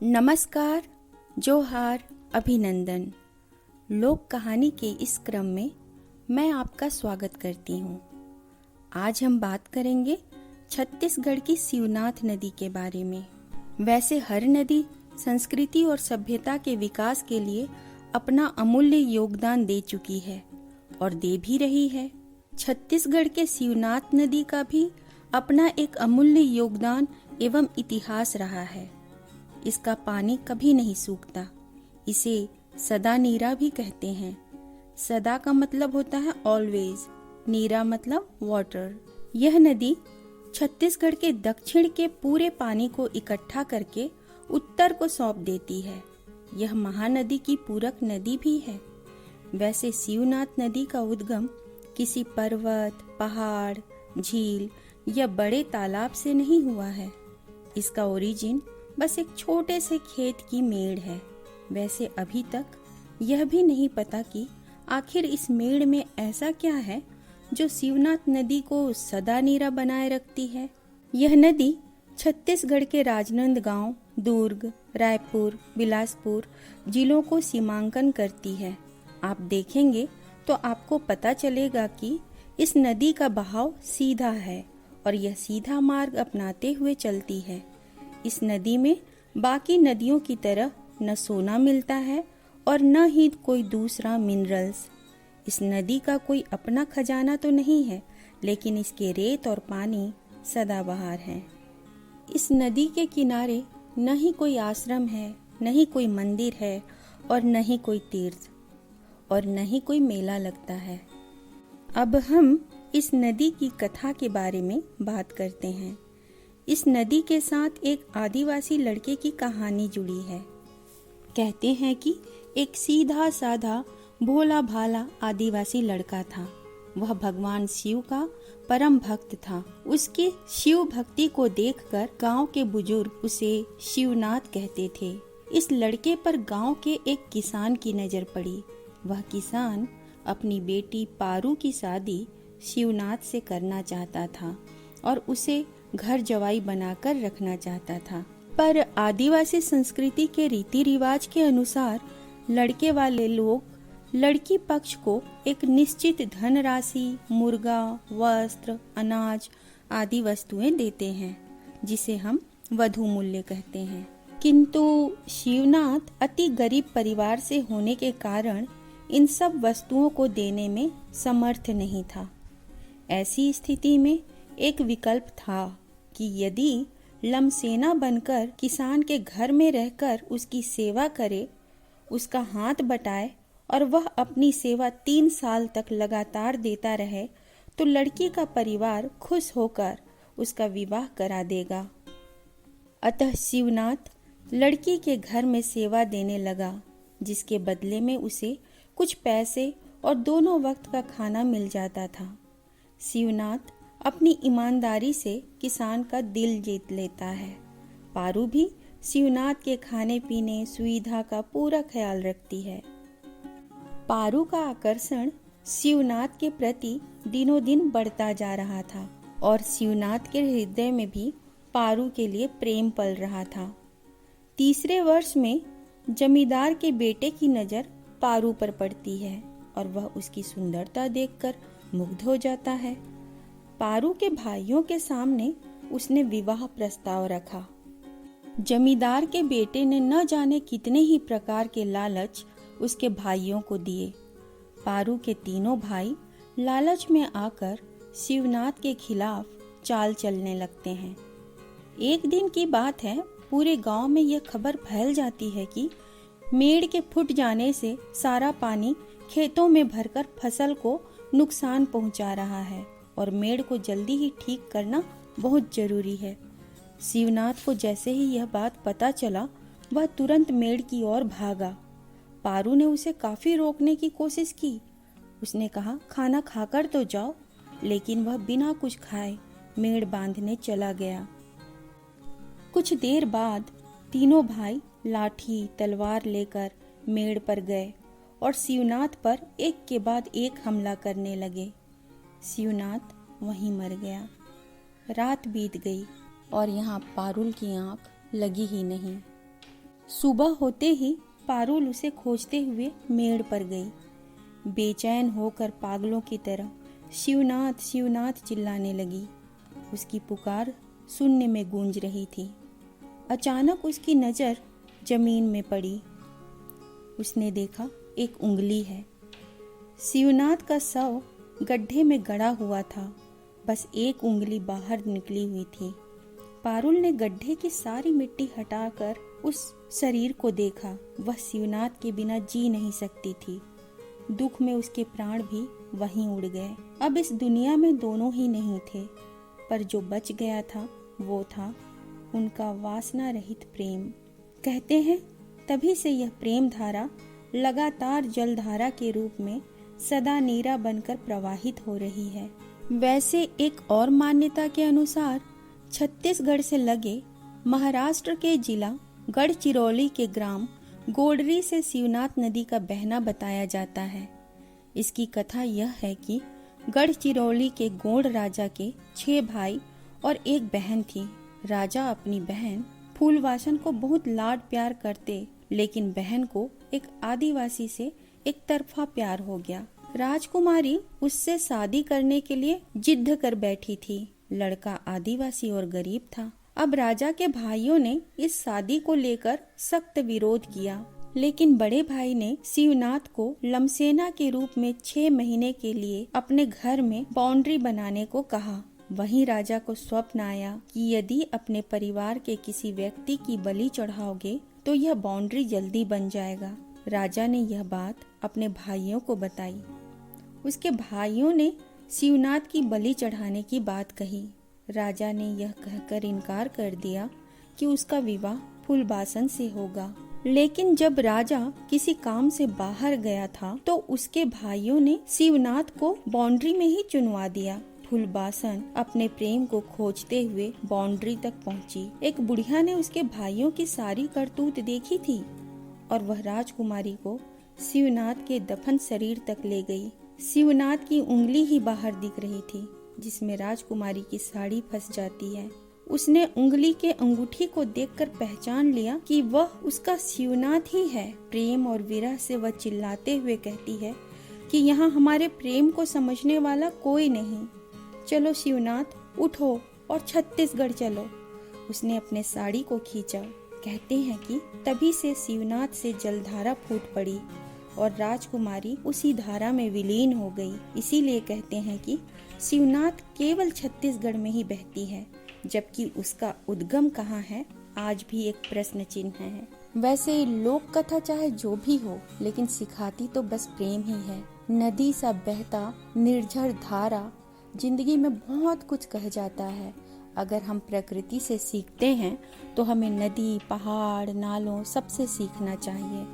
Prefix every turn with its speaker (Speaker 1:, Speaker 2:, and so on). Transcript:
Speaker 1: नमस्कार, जोहार, अभिनंदन। लोक कहानी के इस क्रम में मैं आपका स्वागत करती हूँ। आज हम बात करेंगे छत्तीसगढ़ की शिवनाथ नदी के बारे में। वैसे हर नदी संस्कृति और सभ्यता के विकास के लिए अपना अमूल्य योगदान दे चुकी है और दे भी रही है। छत्तीसगढ़ के शिवनाथ नदी का भी अपना एक अमूल्य योगदान एवं इतिहास रहा है। इसका पानी कभी नहीं सूखता। इसे सदा नीरा भी कहते हैं। सदा का मतलब होता है ऑलवेज, नीरा मतलब वाटर। यह नदी छत्तीसगढ़ के दक्षिण के पूरे पानी को इकट्ठा करके उत्तर को सौंप देती है। यह महानदी की पूरक नदी भी है। वैसे शिवनाथ नदी का उद्गम किसी पर्वत, पहाड़, झील या बड़े तालाब से नहीं हुआ है। इसका ओरिजिन बस एक छोटे से खेत की मेड़ है। वैसे अभी तक यह भी नहीं पता कि आखिर इस मेड़ में ऐसा क्या है जो शिवनाथ नदी को सदा नीरा बनाए रखती है। यह नदी छत्तीसगढ़ के राजनांदगांव, दुर्ग, रायपुर, बिलासपुर जिलों को सीमांकन करती है। आप देखेंगे तो आपको पता चलेगा कि इस नदी का बहाव सीधा है और यह सीधा मार्ग अपनाते हुए चलती है। इस नदी में बाकी नदियों की तरह न सोना मिलता है और न ही कोई दूसरा मिनरल्स। इस नदी का कोई अपना खजाना तो नहीं है, लेकिन इसके रेत और पानी सदाबहार हैं। इस नदी के किनारे न ही कोई आश्रम है, न ही कोई मंदिर है और न ही कोई तीर्थ और न ही कोई मेला लगता है। अब हम इस नदी की कथा के बारे में बात करते हैं। इस नदी के साथ एक आदिवासी लड़के की कहानी जुड़ी है। कहते हैं कि एक सीधा साधा भोला भाला आदिवासी लड़का था। वह भगवान शिव का परम भक्त था। उसकी शिव भक्ति को देखकर गांव के बुजुर्ग उसे शिवनाथ कहते थे। इस लड़के पर गांव के एक किसान की नजर पड़ी। वह किसान अपनी बेटी पारू की शादी शिवनाथ से करना चाहता था और उसे घर जवाई बनाकर रखना चाहता था। पर आदिवासी संस्कृति के रीति रिवाज के अनुसार लड़के वाले लोग लड़की पक्ष को एक निश्चित धनराशि, मुर्गा, वस्त्र, अनाज आदि वस्तुएं देते हैं, जिसे हम वधू मूल्य कहते हैं। किंतु शिवनाथ अति गरीब परिवार से होने के कारण इन सब वस्तुओं को देने में समर्थ नहीं था। ऐसी स्थिति में एक विकल्प था कि यदि लमसेना बनकर किसान के घर में रहकर उसकी सेवा करे, उसका हाथ बटाए और वह अपनी सेवा 3 साल तक लगातार देता रहे, तो लड़की का परिवार खुश होकर उसका विवाह करा देगा। अतः शिवनाथ लड़की के घर में सेवा देने लगा, जिसके बदले में उसे कुछ पैसे और दोनों वक्त का खाना मिल जाता था। शिवनाथ अपनी ईमानदारी से किसान का दिल जीत लेता है। पारू भी शिवनाथ के खाने पीने सुविधा का पूरा ख्याल रखती है। पारू का आकर्षण शिवनाथ के प्रति दिनों दिन बढ़ता जा रहा था और शिवनाथ के हृदय में भी पारू के लिए प्रेम पल रहा था। तीसरे वर्ष में जमींदार के बेटे की नजर पारू पर पड़ती है और वह उसकी सुंदरता देखकर मुग्ध हो जाता है। पारू के भाइयों के सामने उसने विवाह प्रस्ताव रखा। जमींदार के बेटे ने न जाने कितने ही प्रकार के लालच उसके भाइयों को दिए। पारू के तीनों भाई लालच में आकर शिवनाथ के खिलाफ चाल चलने लगते हैं। एक दिन की बात है, पूरे गांव में यह खबर फैल जाती है कि मेड़ के फूट जाने से सारा पानी खेतों में भरकर फसल को नुकसान पहुंचा रहा है और मेड़ को जल्दी ही ठीक करना बहुत जरूरी है। शिवनाथ को जैसे ही यह बात पता चला, वह तुरंत मेड़ की ओर भागा। पारू ने उसे काफी रोकने की कोशिश की। उसने कहा, खाना खाकर तो जाओ, लेकिन वह बिना कुछ खाए मेड़ बांधने चला गया। कुछ देर बाद तीनों भाई लाठी तलवार लेकर मेड़ पर गए और शिवनाथ पर एक के बाद एक हमला करने लगे। शिवनाथ वहीं मर गया। रात बीत गई और यहाँ पारुल की आंख लगी ही नहीं। सुबह होते ही पारुल उसे खोजते हुए मेड़ पर गई। बेचैन होकर पागलों की तरह शिवनाथ शिवनाथ चिल्लाने लगी। उसकी पुकार शून्य में गूंज रही थी। अचानक उसकी नज़र जमीन में पड़ी। उसने देखा एक उंगली है। शिवनाथ का शव गड्ढे में गड़ा हुआ था, बस एक उंगली बाहर निकली हुई थी। पारुल ने गड्ढे की सारी मिट्टी हटाकर उस शरीर को देखा। वह शिवनाथ के बिना जी नहीं सकती थी। दुख में उसके प्राण भी वहीं उड़ गए। अब इस दुनिया में दोनों ही नहीं थे, पर जो बच गया था वो था उनका वासना रहित प्रेम। कहते हैं तभी से यह प्रेम धारा लगातार जलधारा के रूप में सदा नीरा बनकर प्रवाहित हो रही है। वैसे एक और मान्यता के अनुसार छत्तीसगढ़ से लगे महाराष्ट्र के जिला गढ़चिरौली के ग्राम गोडरी से शिवनाथ नदी का बहना बताया जाता है। इसकी कथा यह है कि गढ़चिरौली के गोंड राजा के 6 भाई और एक बहन थी। राजा अपनी बहन फूलवासन को बहुत लाड प्यार करते, लेकिन बहन को एक आदिवासी से एक तरफा प्यार हो गया। राजकुमारी उससे शादी करने के लिए जिद कर बैठी थी। लड़का आदिवासी और गरीब था। अब राजा के भाइयों ने इस शादी को लेकर सख्त विरोध किया, लेकिन बड़े भाई ने शिवनाथ को लमसेना के रूप में 6 महीने के लिए अपने घर में बाउंड्री बनाने को कहा। वहीं राजा को स्वप्न आया कि यदि अपने परिवार के किसी व्यक्ति की बलि चढ़ाओगे तो यह बाउंड्री जल्दी बन जाएगा। राजा ने यह बात अपने भाइयों को बताई। उसके भाइयों ने शिवनाथ की बलि चढ़ाने की बात कही। राजा ने यह कहकर इनकार कर दिया कि उसका विवाह फूलबासन से होगा। लेकिन जब राजा किसी काम से बाहर गया था तो उसके भाइयों ने शिवनाथ को बाउंड्री में ही चुनवा दिया। फूलबासन अपने प्रेम को खोजते हुए बाउंड्री तक पहुंची। एक बुढ़िया ने उसके भाइयों की सारी करतूत देखी थी और वह राजकुमारी को शिवनाथ के दफन शरीर तक ले गई। शिवनाथ की उंगली ही बाहर दिख रही थी, जिसमें राजकुमारी की साड़ी फंस जाती है। उसने उंगली के अंगूठी को देखकर पहचान लिया कि वह उसका शिवनाथ ही है। प्रेम और विरह से वह चिल्लाते हुए कहती है कि यहाँ हमारे प्रेम को समझने वाला कोई नहीं। चलो शिवनाथ, उठो और छत्तीसगढ़ चलो। उसने अपने साड़ी को खींचा। कहते हैं कि तभी से शिवनाथ से जलधारा फूट पड़ी और राजकुमारी उसी धारा में विलीन हो गई। इसीलिए कहते हैं कि शिवनाथ केवल छत्तीसगढ़ में ही बहती है, जबकि उसका उद्गम कहाँ है आज भी एक प्रश्न चिन्ह है। वैसे लोक कथा चाहे जो भी हो, लेकिन सिखाती तो बस प्रेम ही है। नदी सा बहता निर्झर धारा जिंदगी में बहुत कुछ कह जाता है। अगर हम प्रकृति से सीखते हैं तो हमें नदी, पहाड़, नालों सबसे सीखना चाहिए।